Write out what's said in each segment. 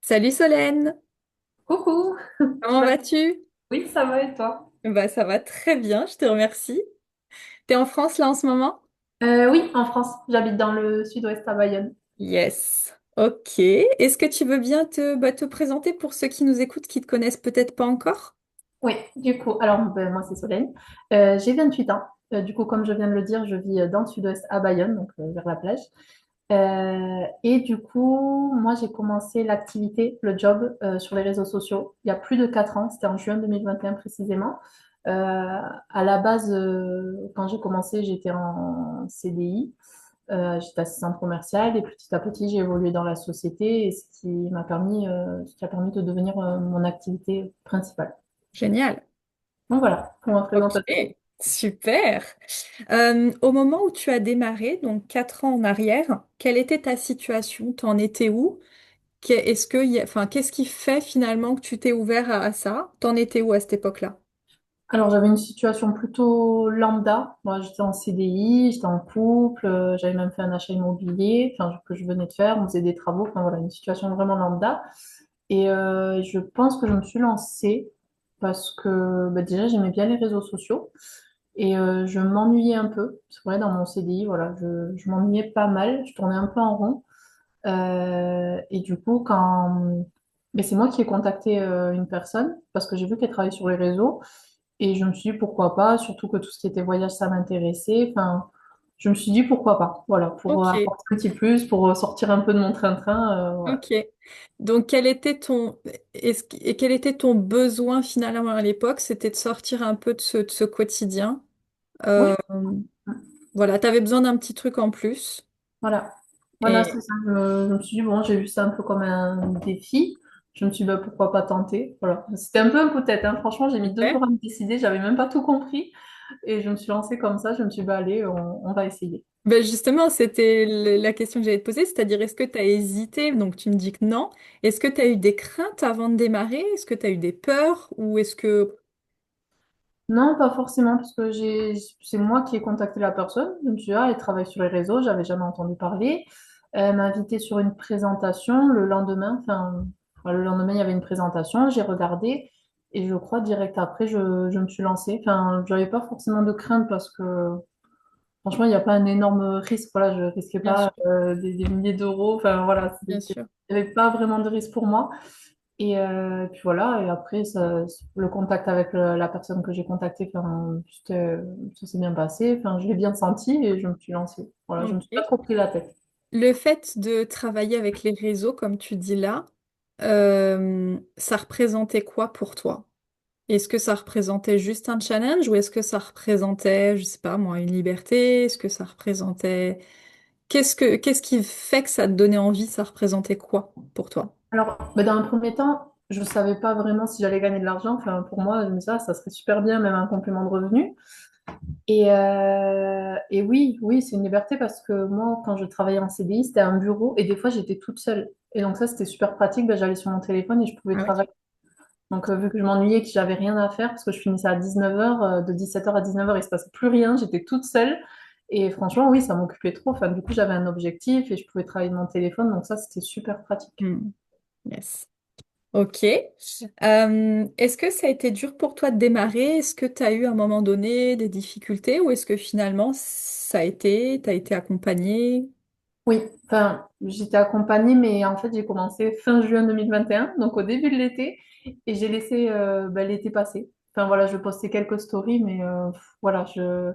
Salut Solène, Coucou! comment Bah, vas-tu? oui, ça va et toi? Bah ça va très bien, je te remercie. T'es en France là en ce moment? Oui, en France. J'habite dans le sud-ouest à Bayonne. Yes. Ok. Est-ce que tu veux bien te présenter pour ceux qui nous écoutent, qui te connaissent peut-être pas encore? Oui, du coup, alors ben, moi c'est Solène. J'ai 28 ans. Du coup, comme je viens de le dire, je vis dans le sud-ouest à Bayonne, donc vers la plage. Et du coup, moi j'ai commencé l'activité, le job sur les réseaux sociaux il y a plus de 4 ans. C'était en juin 2021 précisément. À la base, quand j'ai commencé, j'étais en CDI. J'étais assistante commerciale et petit à petit, j'ai évolué dans la société et ce qui a permis de devenir mon activité principale. Génial. Donc voilà, pour ma Ok. présentation. Super. Au moment où tu as démarré, donc 4 ans en arrière, quelle était ta situation? T'en étais où? Enfin, qu'est-ce qui fait finalement que tu t'es ouvert à ça? T'en étais où à cette époque-là? Alors j'avais une situation plutôt lambda. Moi, j'étais en CDI, j'étais en couple, j'avais même fait un achat immobilier, enfin que je venais de faire, on faisait des travaux, enfin voilà, une situation vraiment lambda. Et je pense que je me suis lancée parce que bah, déjà j'aimais bien les réseaux sociaux. Et je m'ennuyais un peu. C'est vrai, dans mon CDI, voilà, je m'ennuyais pas mal. Je tournais un peu en rond. Et du coup, mais c'est moi qui ai contacté une personne parce que j'ai vu qu'elle travaillait sur les réseaux. Et je me suis dit pourquoi pas, surtout que tout ce qui était voyage, ça m'intéressait. Enfin, je me suis dit pourquoi pas. Voilà, pour Ok. apporter un petit plus, pour sortir un peu de mon train-train. Voilà. Ok. Donc, quel était ton besoin finalement à l'époque? C'était de sortir un peu de ce quotidien. Oui, Euh, voilà, tu avais besoin d'un petit truc en plus. voilà. Voilà, Et c'est ça. Je me suis dit, bon, j'ai vu ça un peu comme un défi. Je me suis dit, bah, pourquoi pas tenter. Voilà. C'était un peu un coup de tête, hein. Franchement, j'ai mis deux super. jours à me décider. J'avais même pas tout compris. Et je me suis lancée comme ça. Je me suis dit, bah, allez, on va essayer. Ben justement, c'était la question que j'allais te poser, c'est-à-dire est-ce que tu as hésité? Donc tu me dis que non. Est-ce que tu as eu des craintes avant de démarrer? Est-ce que tu as eu des peurs? Ou est-ce que... Non, pas forcément, parce que c'est moi qui ai contacté la personne. Je me suis dit, ah, elle travaille sur les réseaux. J'avais jamais entendu parler. Elle m'a invitée sur une présentation le lendemain. Enfin, le lendemain, il y avait une présentation. J'ai regardé. Et je crois direct après, je me suis lancée. Enfin, j'avais pas forcément de crainte parce que franchement, il n'y a pas un énorme risque. Voilà, je risquais Bien pas sûr, des milliers d'euros. Enfin, voilà, bien sûr. il n'y avait pas vraiment de risque pour moi. Et puis voilà, et après, le contact avec la personne que j'ai contactée, enfin, ça s'est bien passé. Enfin, je l'ai bien senti et je me suis lancée. Voilà, je me suis pas Ok. trop pris la tête. Le fait de travailler avec les réseaux, comme tu dis là, ça représentait quoi pour toi? Est-ce que ça représentait juste un challenge ou est-ce que ça représentait, je sais pas moi, une liberté? Est-ce que ça représentait... qu'est-ce qui fait que ça te donnait envie? Ça représentait quoi pour toi? Alors, bah, dans un premier temps, je savais pas vraiment si j'allais gagner de l'argent. Enfin, pour moi, je me disais, ah, ça serait super bien, même un complément de revenu. Et oui, oui, c'est une liberté parce que moi, quand je travaillais en CDI, c'était un bureau et des fois, j'étais toute seule. Et donc ça, c'était super pratique. Bah, j'allais sur mon téléphone et je pouvais Ah oui. travailler. Donc, vu que je m'ennuyais, que j'avais rien à faire, parce que je finissais à 19h, de 17h à 19h, il se passait plus rien, j'étais toute seule. Et franchement, oui, ça m'occupait trop. Enfin, du coup, j'avais un objectif et je pouvais travailler de mon téléphone. Donc ça, c'était super pratique. Hmm. Yes. Ok. Est-ce que ça a été dur pour toi de démarrer? Est-ce que tu as eu à un moment donné des difficultés ou est-ce que finalement t'as été accompagné? Oui, enfin, j'étais accompagnée, mais en fait, j'ai commencé fin juin 2021, donc au début de l'été, et j'ai laissé bah, l'été passer. Enfin voilà, je postais quelques stories, mais voilà, je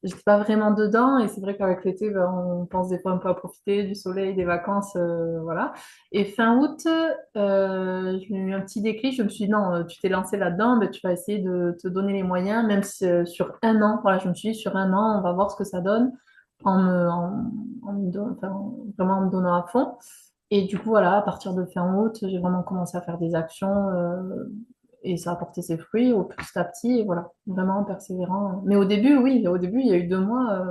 n'étais pas vraiment dedans. Et c'est vrai qu'avec l'été, ben, on pense des fois un peu à profiter du soleil, des vacances, voilà. Et fin août, j'ai eu un petit déclic. Je me suis dit, non, tu t'es lancé là-dedans, ben, tu vas essayer de te donner les moyens, même si, sur un an. Voilà, je me suis dit, sur un an, on va voir ce que ça donne enfin, vraiment en me donnant à fond. Et du coup, voilà, à partir de fin août, j'ai vraiment commencé à faire des actions et ça a porté ses fruits au petit à petit. Et voilà, vraiment en persévérant. Mais au début, oui, au début, il y a eu 2 mois,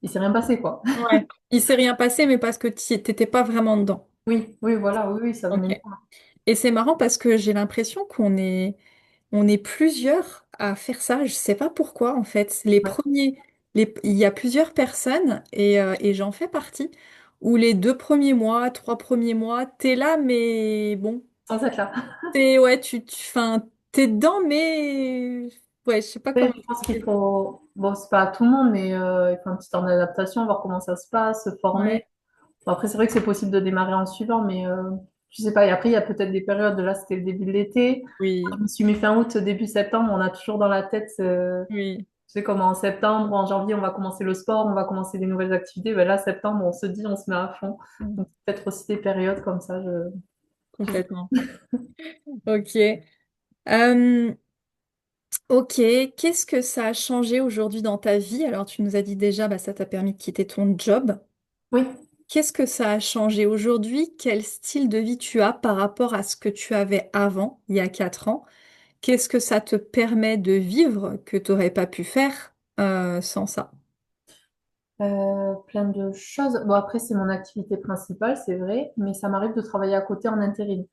il s'est rien passé, quoi. Ouais. Il s'est rien passé, mais parce que t'étais pas vraiment dedans. Oui, oui, voilà, oui, oui, ça Ok. venait. Et c'est marrant parce que j'ai l'impression on est plusieurs à faire ça. Je sais pas pourquoi en fait. Ouais. Il y a plusieurs personnes et j'en fais partie. où les 2 premiers mois, 3 premiers mois, t'es là, mais bon, Sans être là. ouais, enfin, t'es dedans, mais ouais, je sais pas Ouais, comment je pense qu'il expliquer. faut, bon, c'est pas à tout le monde, mais il faut un petit temps d'adaptation, voir comment ça se passe, se former. Ouais, Bon, après, c'est vrai que c'est possible de démarrer en suivant, mais je sais pas. Et après, il y a peut-être des périodes, là, c'était le début de l'été. Je oui, me suis mis fin août, début septembre, on a toujours dans la tête, oui. tu sais, comme en septembre, en janvier, on va commencer le sport, on va commencer des nouvelles activités. Ben là, septembre, on se dit, on se met à fond. Mm, Donc, peut-être aussi des périodes comme ça, je sais complètement. Ok. Euh, ok. Qu'est-ce que ça a changé aujourd'hui dans ta vie? Alors, tu nous as dit déjà, bah, ça t'a permis de quitter ton job. pas. Oui. Qu'est-ce que ça a changé aujourd'hui? Quel style de vie tu as par rapport à ce que tu avais avant, il y a 4 ans? Qu'est-ce que ça te permet de vivre que tu n'aurais pas pu faire sans ça? Plein de choses. Bon, après, c'est mon activité principale, c'est vrai, mais ça m'arrive de travailler à côté en intérim.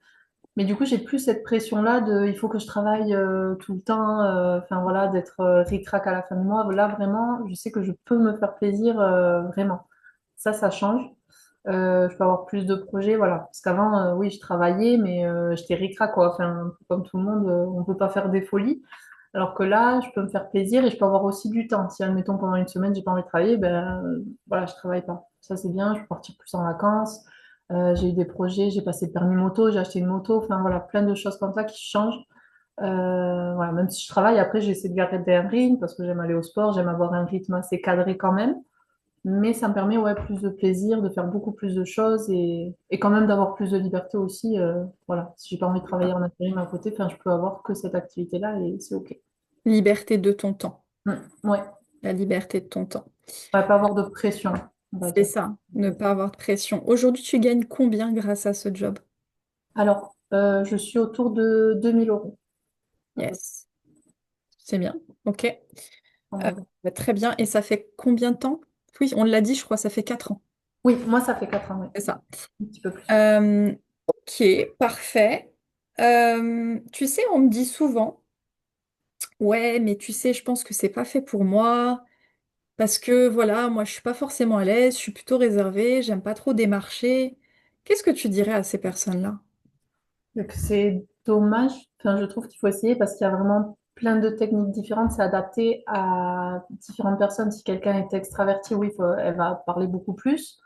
Mais du coup, j'ai plus cette pression-là de il faut que je travaille tout le temps, enfin voilà, d'être ric-rac à la fin du mois. Là, vraiment, je sais que je peux me faire plaisir vraiment. Ça change. Je peux avoir plus de projets, voilà. Parce qu'avant, oui, je travaillais, mais j'étais ric-rac, quoi. Enfin, un peu comme tout le monde, on peut pas faire des folies. Alors que là, je peux me faire plaisir et je peux avoir aussi du temps. Si, admettons, pendant une semaine, j'ai pas envie de travailler, ben voilà, je travaille pas. Ça, c'est bien. Je peux partir plus en vacances. J'ai eu des projets, j'ai passé le permis moto, j'ai acheté une moto. Enfin, voilà, plein de choses comme ça qui changent. Voilà, même si je travaille, après, j'essaie de garder un rythme parce que j'aime aller au sport, j'aime avoir un rythme assez cadré quand même. Mais ça me permet, ouais, plus de plaisir, de faire beaucoup plus de choses et quand même d'avoir plus de liberté aussi. Voilà, si j'ai pas envie de travailler en intérim à côté, enfin, je peux avoir que cette activité-là et c'est OK. Liberté de ton temps, Ouais. la liberté de ton temps. Ouais, pas avoir de pression, on va C'est dire. ça, ne pas avoir de pression. Aujourd'hui, tu gagnes combien grâce à ce job? Alors, je suis autour de 2 000 euros. à peu Yes, c'est bien. Ok. près, on va dire. Bah, très bien. Et ça fait combien de temps? Oui, on l'a dit, je crois, ça fait 4 ans. Oui, moi, ça fait 4 ans, oui. C'est ça. Un petit peu plus. Ok, parfait. Tu sais, on me dit souvent, ouais, mais tu sais, je pense que c'est pas fait pour moi. Parce que voilà, moi je suis pas forcément à l'aise, je suis plutôt réservée, j'aime pas trop démarcher. Qu'est-ce que tu dirais à ces personnes-là? Donc, c'est dommage. Enfin, je trouve qu'il faut essayer parce qu'il y a vraiment plein de techniques différentes. C'est adapté à différentes personnes. Si quelqu'un est extraverti, oui, elle va parler beaucoup plus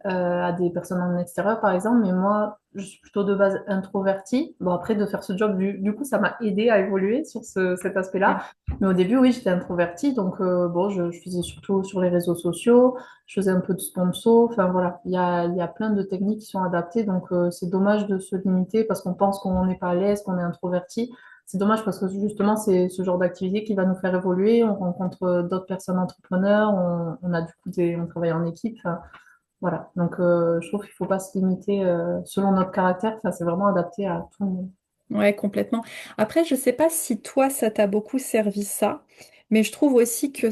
à des personnes en extérieur, par exemple. Mais moi, je suis plutôt de base introvertie. Bon, après, de faire ce job, du coup, ça m'a aidé à évoluer sur cet aspect-là. Ouais. Mais au début, oui, j'étais introvertie. Donc, bon, je faisais surtout sur les réseaux sociaux. Je faisais un peu de sponsor. Enfin, voilà, il y a plein de techniques qui sont adaptées. Donc, c'est dommage de se limiter parce qu'on pense qu'on n'est pas à l'aise, qu'on est introverti. C'est dommage parce que justement, c'est ce genre d'activité qui va nous faire évoluer. On rencontre d'autres personnes entrepreneurs. On a du coup on travaille en équipe. Enfin, voilà. Donc, je trouve qu'il faut pas se limiter selon notre caractère. Enfin, c'est vraiment adapté à tout le monde. Ouais, complètement. Après, je sais pas si toi, ça t'a beaucoup servi ça, mais je trouve aussi que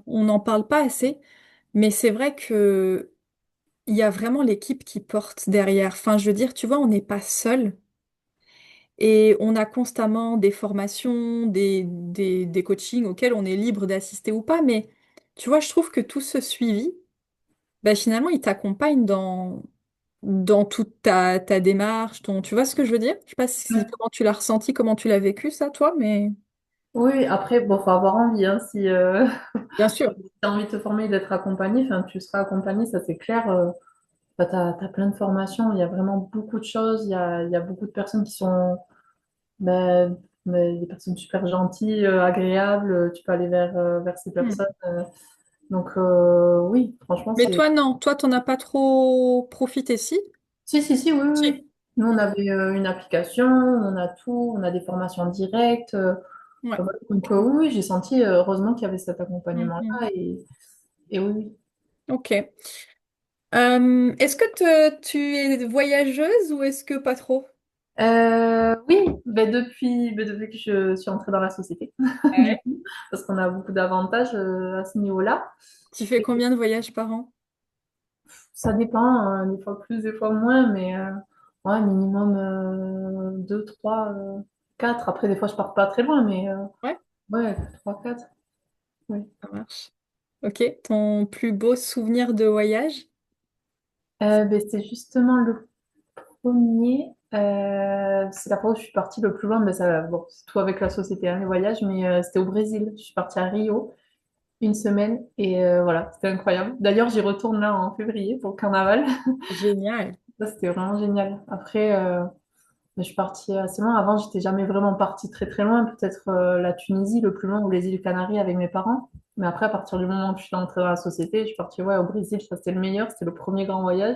on n'en parle pas assez, mais c'est vrai que il y a vraiment l'équipe qui porte derrière. Enfin, je veux dire, tu vois, on n'est pas seul et on a constamment des formations, des coachings auxquels on est libre d'assister ou pas, mais tu vois, je trouve que tout ce suivi, bah, finalement, il t'accompagne dans toute ta démarche, tu vois ce que je veux dire? Je sais pas comment tu l'as ressenti, comment tu l'as vécu, ça, toi, mais Oui, après, bon, faut avoir envie, hein, si bien si sûr. tu as envie de te former et d'être accompagné, enfin, tu seras accompagné, ça c'est clair. Bah, tu as plein de formations, il y a vraiment beaucoup de choses, il y a beaucoup de personnes qui sont bah, des personnes super gentilles, agréables, tu peux aller vers ces Hmm. personnes. Donc, oui, franchement, Mais c'est. toi, non, toi, t'en as pas trop profité, si? Si, si, si, oui, oui, Si. oui. Nous, on avait une application, on a tout, on a des formations directes. Ouais. Voilà. Donc, oui, oui, j'ai senti heureusement qu'il y avait cet Hmm, hmm. accompagnement-là et oui, oui. Ok. Est-ce que tu es voyageuse ou est-ce que pas trop? Oui, depuis que je suis entrée dans la société, du Ouais. coup, parce qu'on a beaucoup d'avantages à ce niveau-là. Tu fais combien de voyages par an? Ça dépend, hein, des fois plus, des fois moins, mais ouais, minimum 2, 3, 4. Après, des fois, je pars pas très loin, mais Ouais, ouais, 3, 4. Oui. ça marche. Ok. Ton plus beau souvenir de voyage? Ben, c'était justement le premier. C'est la fois où je suis partie le plus loin. Ben, ça, bon, c'est tout avec la société, hein, les voyages, mais c'était au Brésil. Je suis partie à Rio une semaine et voilà, c'était incroyable. D'ailleurs, j'y retourne là en février pour le carnaval. Génial. Ça, c'était vraiment génial. Après, je suis partie assez loin. Avant, j'étais jamais vraiment partie très très loin. Peut-être la Tunisie, le plus loin, ou les îles Canaries avec mes parents. Mais après, à partir du moment où je suis entrée dans la société, je suis partie ouais, au Brésil. Ça, c'était le meilleur. C'était le premier grand voyage.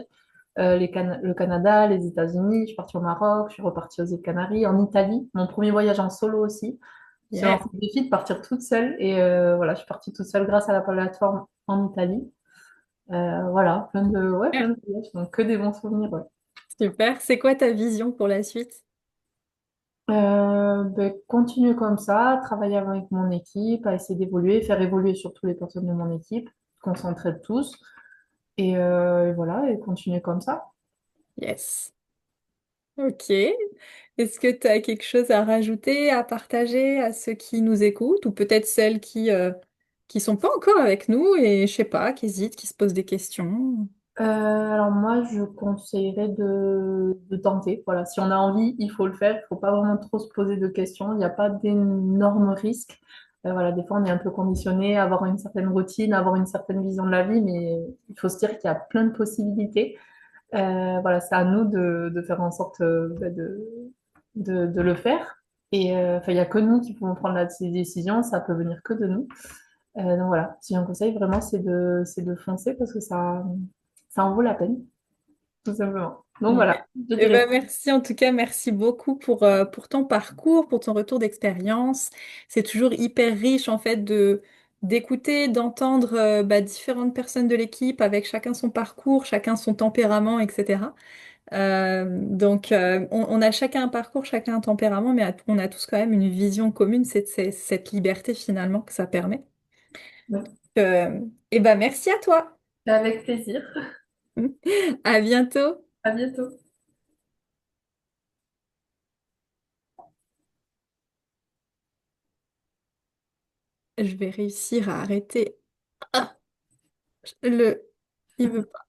Le Canada, les États-Unis. Je suis partie au Maroc. Je suis repartie aux îles Canaries. En Italie, mon premier voyage en solo aussi. C'est un Yes. défi de partir toute seule. Et voilà, je suis partie toute seule grâce à la plateforme en Italie. Voilà, plein de voyages. Donc, que des bons souvenirs. Ouais. Super. C'est quoi ta vision pour la suite? Ben, continuer comme ça, travailler avec mon équipe, à essayer d'évoluer, faire évoluer surtout les personnes de mon équipe, qu'on s'entraide tous, et voilà, et continuer comme ça. Yes. Ok. Est-ce que tu as quelque chose à rajouter, à partager à ceux qui nous écoutent ou peut-être celles qui sont pas encore avec nous et je sais pas, qui hésitent, qui se posent des questions? Alors moi, je conseillerais de tenter. Voilà, si on a envie, il faut le faire. Il faut pas vraiment trop se poser de questions. Il n'y a pas d'énormes risques. Voilà, des fois, on est un peu conditionné à avoir une certaine routine, à avoir une certaine vision de la vie, mais il faut se dire qu'il y a plein de possibilités. Voilà, c'est à nous de faire en sorte de le faire. Et enfin, il n'y a que nous qui pouvons prendre ces décisions, ça peut venir que de nous. Donc voilà, si j'ai un conseil vraiment, c'est de foncer parce que ça en vaut la peine, tout simplement. Donc Yeah. voilà, je Eh dirais. ben, merci en tout cas, merci beaucoup pour ton parcours, pour ton retour d'expérience. C'est toujours hyper riche en fait d'écouter, d'entendre différentes personnes de l'équipe avec chacun son parcours, chacun son tempérament, etc. On a chacun un parcours, chacun un tempérament, mais on a tous quand même une vision commune, c'est cette liberté finalement que ça permet. Ouais. Euh, eh ben, merci à toi. Avec plaisir. À bientôt. À bientôt. Je vais réussir à arrêter. Ah, le... Il veut pas.